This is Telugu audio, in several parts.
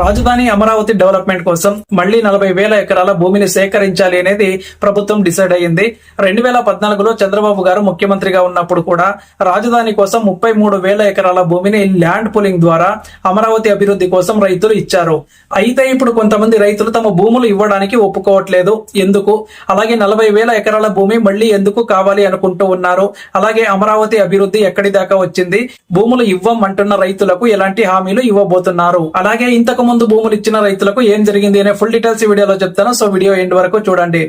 రాజధాని అమరావతి డెవలప్మెంట్ కోసం మళ్లీ 40,000 ఎకరాల భూమిని సేకరించాలి అనేది ప్రభుత్వం డిసైడ్ అయ్యింది. 2014లో చంద్రబాబు గారు ముఖ్యమంత్రిగా ఉన్నప్పుడు కూడా రాజధాని కోసం 33,000 ఎకరాల భూమిని ల్యాండ్ పూలింగ్ ద్వారా అమరావతి అభివృద్ధి కోసం రైతులు ఇచ్చారు. అయితే ఇప్పుడు కొంతమంది రైతులు తమ భూములు ఇవ్వడానికి ఒప్పుకోవట్లేదు. ఎందుకు? అలాగే 40,000 ఎకరాల భూమి మళ్లీ ఎందుకు కావాలి అనుకుంటూ ఉన్నారు? అలాగే అమరావతి అభివృద్ధి ఎక్కడి దాకా వచ్చింది? భూములు ఇవ్వం అంటున్న రైతులకు ఎలాంటి హామీలు ఇవ్వబోతున్నారు? అలాగే ఇంతకు ముందు భూములు ఇచ్చిన రైతులకు ఏం జరిగింది అనే ఫుల్ డీటెయిల్స్ ఈ వీడియోలో చెప్తాను. సో వీడియో ఎండ్ వరకు చూడండి.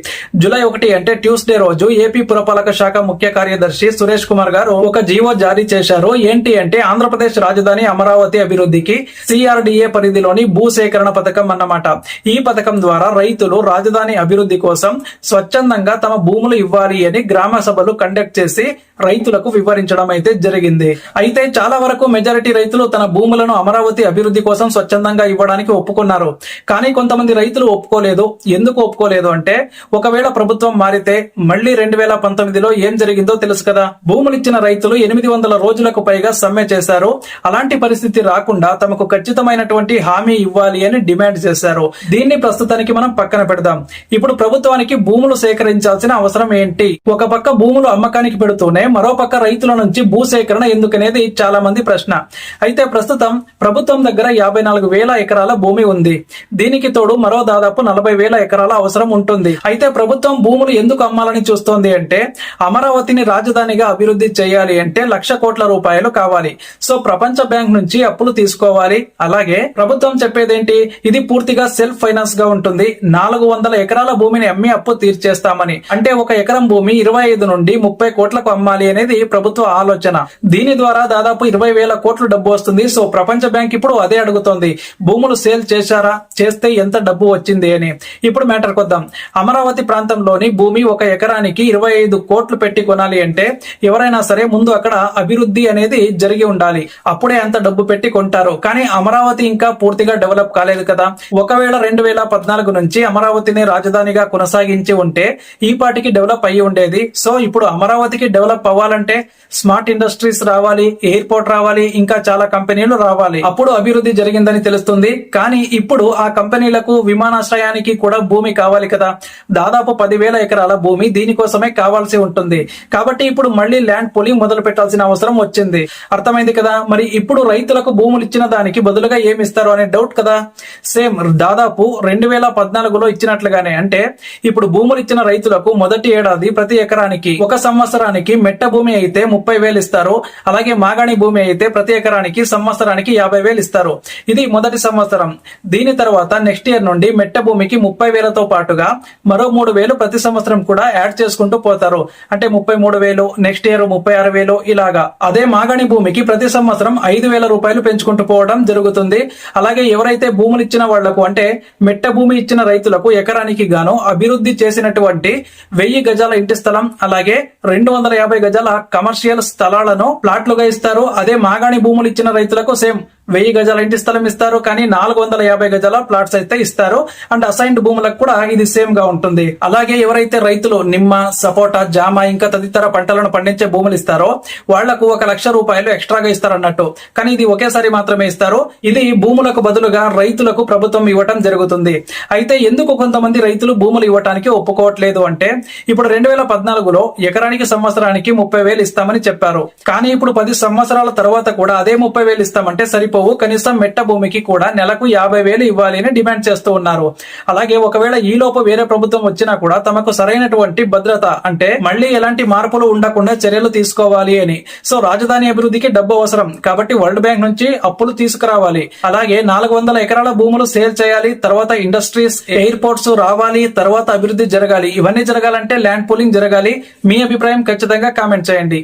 జూలై 1 అంటే ట్యూస్డే రోజు ఏపీ పురపాలక శాఖ ముఖ్య కార్యదర్శి సురేష్ కుమార్ గారు ఒక జీవో జారీ చేశారు. ఏంటి అంటే ఆంధ్రప్రదేశ్ రాజధాని అమరావతి అభివృద్ధికి CRDA పరిధిలోని భూసేకరణ పథకం అన్నమాట. ఈ పథకం ద్వారా రైతులు రాజధాని అభివృద్ధి కోసం స్వచ్ఛందంగా తమ భూములు ఇవ్వాలి అని గ్రామ సభలు కండక్ట్ చేసి రైతులకు వివరించడం అయితే జరిగింది. అయితే చాలా వరకు మెజారిటీ రైతులు తన భూములను అమరావతి అభివృద్ధి కోసం స్వచ్ఛందంగా ఇవ్వడానికి ఒప్పుకున్నారు. కానీ కొంతమంది రైతులు ఒప్పుకోలేదు. ఎందుకు ఒప్పుకోలేదు అంటే ఒకవేళ ప్రభుత్వం మారితే మళ్లీ 2019లో ఏం జరిగిందో తెలుసు కదా. భూములు ఇచ్చిన రైతులు 800 రోజులకు పైగా సమ్మె చేశారు. అలాంటి పరిస్థితి రాకుండా తమకు ఖచ్చితమైనటువంటి హామీ ఇవ్వాలి అని డిమాండ్ చేశారు. దీన్ని ప్రస్తుతానికి మనం పక్కన పెడదాం. ఇప్పుడు ప్రభుత్వానికి భూములు సేకరించాల్సిన అవసరం ఏంటి? ఒక పక్క భూములు అమ్మకానికి పెడుతూనే మరో పక్క రైతుల నుంచి భూసేకరణ ఎందుకనేది చాలా మంది ప్రశ్న. అయితే ప్రస్తుతం ప్రభుత్వం దగ్గర 54,000 ఎకరాల భూమి ఉంది. దీనికి తోడు మరో దాదాపు 40,000 ఎకరాల అవసరం ఉంటుంది. అయితే ప్రభుత్వం భూములు ఎందుకు అమ్మాలని చూస్తోంది అంటే అమరావతిని రాజధానిగా అభివృద్ధి చేయాలి అంటే 1,00,000 కోట్ల రూపాయలు కావాలి. సో ప్రపంచ బ్యాంక్ నుంచి అప్పులు తీసుకోవాలి. అలాగే ప్రభుత్వం చెప్పేదేంటి, ఇది పూర్తిగా సెల్ఫ్ ఫైనాన్స్ గా ఉంటుంది. 400 ఎకరాల భూమిని అమ్మి అప్పు తీర్చేస్తామని. అంటే ఒక ఎకరం భూమి 25 నుండి 30 కోట్లకు అమ్మాలి అనేది ప్రభుత్వ ఆలోచన. దీని ద్వారా దాదాపు 20,000 కోట్ల డబ్బు వస్తుంది. సో ప్రపంచ బ్యాంక్ ఇప్పుడు అదే అడుగుతోంది, భూములు సేల్ చేశారా, చేస్తే ఎంత డబ్బు వచ్చింది అని. ఇప్పుడు మ్యాటర్ కొద్దాం. అమరావతి ప్రాంతంలోని భూమి ఒక ఎకరానికి 25 కోట్లు పెట్టి కొనాలి అంటే ఎవరైనా సరే ముందు అక్కడ అభివృద్ధి అనేది జరిగి ఉండాలి. అప్పుడే అంత డబ్బు పెట్టి కొంటారు. కానీ అమరావతి ఇంకా పూర్తిగా డెవలప్ కాలేదు కదా. ఒకవేళ 2014 నుంచి అమరావతిని రాజధానిగా కొనసాగించి ఉంటే ఈ పాటికి డెవలప్ అయ్యి ఉండేది. సో ఇప్పుడు అమరావతికి డెవలప్ అవ్వాలంటే స్మార్ట్ ఇండస్ట్రీస్ రావాలి, ఎయిర్పోర్ట్ రావాలి, ఇంకా చాలా కంపెనీలు రావాలి. అప్పుడు అభివృద్ధి జరిగిందని తెలుస్తుంది. కానీ ఇప్పుడు ఆ కంపెనీలకు విమానాశ్రయానికి కూడా భూమి కావాలి కదా. దాదాపు 10,000 ఎకరాల భూమి దీనికోసమే కావాల్సి ఉంటుంది. కాబట్టి ఇప్పుడు మళ్లీ ల్యాండ్ పూలింగ్ మొదలు పెట్టాల్సిన అవసరం వచ్చింది. అర్థమైంది కదా. మరి ఇప్పుడు రైతులకు భూములు ఇచ్చిన దానికి బదులుగా ఏమి ఇస్తారు అనే డౌట్ కదా. సేమ్ దాదాపు 2014లో ఇచ్చినట్లుగానే. అంటే ఇప్పుడు భూములు ఇచ్చిన రైతులకు మొదటి ఏడాది ప్రతి ఎకరానికి, ఒక సంవత్సరానికి మెట్ట భూమి అయితే 30,000 ఇస్తారు. అలాగే మాగాణి భూమి అయితే ప్రతి ఎకరానికి సంవత్సరానికి 50,000 ఇస్తారు. ఇది మొదటి సంవత్సరం. దీని తర్వాత నెక్స్ట్ ఇయర్ నుండి మెట్ట భూమికి 30,000తో పాటుగా మరో 3,000 ప్రతి సంవత్సరం కూడా యాడ్ చేసుకుంటూ పోతారు. అంటే 33,000, నెక్స్ట్ ఇయర్ 36,000 ఇలాగా. అదే మాగాణి భూమికి ప్రతి సంవత్సరం 5,000 రూపాయలు పెంచుకుంటూ పోవడం జరుగుతుంది. అలాగే ఎవరైతే భూములు ఇచ్చిన వాళ్లకు అంటే మెట్ట భూమి ఇచ్చిన రైతులకు ఎకరానికి గాను అభివృద్ధి చేసినటువంటి 1000 గజాల ఇంటి స్థలం, అలాగే 250 గజాల కమర్షియల్ స్థలాలను ప్లాట్లుగా ఇస్తారు. అదే మాగాణి భూములు ఇచ్చిన రైతులకు సేమ్ 1000 గజాల ఇంటి స్థలం ఇస్తారు. కానీ 450 గజాల ప్లాట్స్ అయితే ఇస్తారు. అండ్ అసైన్డ్ భూములకు కూడా ఇది సేమ్ గా ఉంటుంది. అలాగే ఎవరైతే రైతులు నిమ్మ, సపోటా, జామ ఇంకా తదితర పంటలను పండించే భూములు ఇస్తారో వాళ్లకు 1,00,000 రూపాయలు ఎక్స్ట్రాగా ఇస్తారు అన్నట్టు. కానీ ఇది ఒకేసారి మాత్రమే ఇస్తారు. ఇది భూములకు బదులుగా రైతులకు ప్రభుత్వం ఇవ్వటం జరుగుతుంది. అయితే ఎందుకు కొంతమంది రైతులు భూములు ఇవ్వటానికి ఒప్పుకోవట్లేదు అంటే ఇప్పుడు 2014లో ఎకరానికి సంవత్సరానికి 30,000 ఇస్తామని చెప్పారు. కానీ ఇప్పుడు 10 సంవత్సరాల తర్వాత కూడా అదే 30,000 ఇస్తామంటే సరిపో కనీసం మెట్ట భూమికి కూడా నెలకు 50,000 ఇవ్వాలి అని డిమాండ్ చేస్తూ ఉన్నారు. అలాగే ఒకవేళ ఈ లోపు వేరే ప్రభుత్వం వచ్చినా కూడా తమకు సరైనటువంటి భద్రత అంటే మళ్లీ ఎలాంటి మార్పులు ఉండకుండా చర్యలు తీసుకోవాలి అని. సో రాజధాని అభివృద్ధికి డబ్బు అవసరం కాబట్టి వరల్డ్ బ్యాంక్ నుంచి అప్పులు తీసుకురావాలి. అలాగే 400 ఎకరాల భూములు సేల్ చేయాలి. తర్వాత ఇండస్ట్రీస్, ఎయిర్పోర్ట్స్ రావాలి. తర్వాత అభివృద్ధి జరగాలి. ఇవన్నీ జరగాలంటే ల్యాండ్ పూలింగ్ జరగాలి. మీ అభిప్రాయం ఖచ్చితంగా కామెంట్ చేయండి.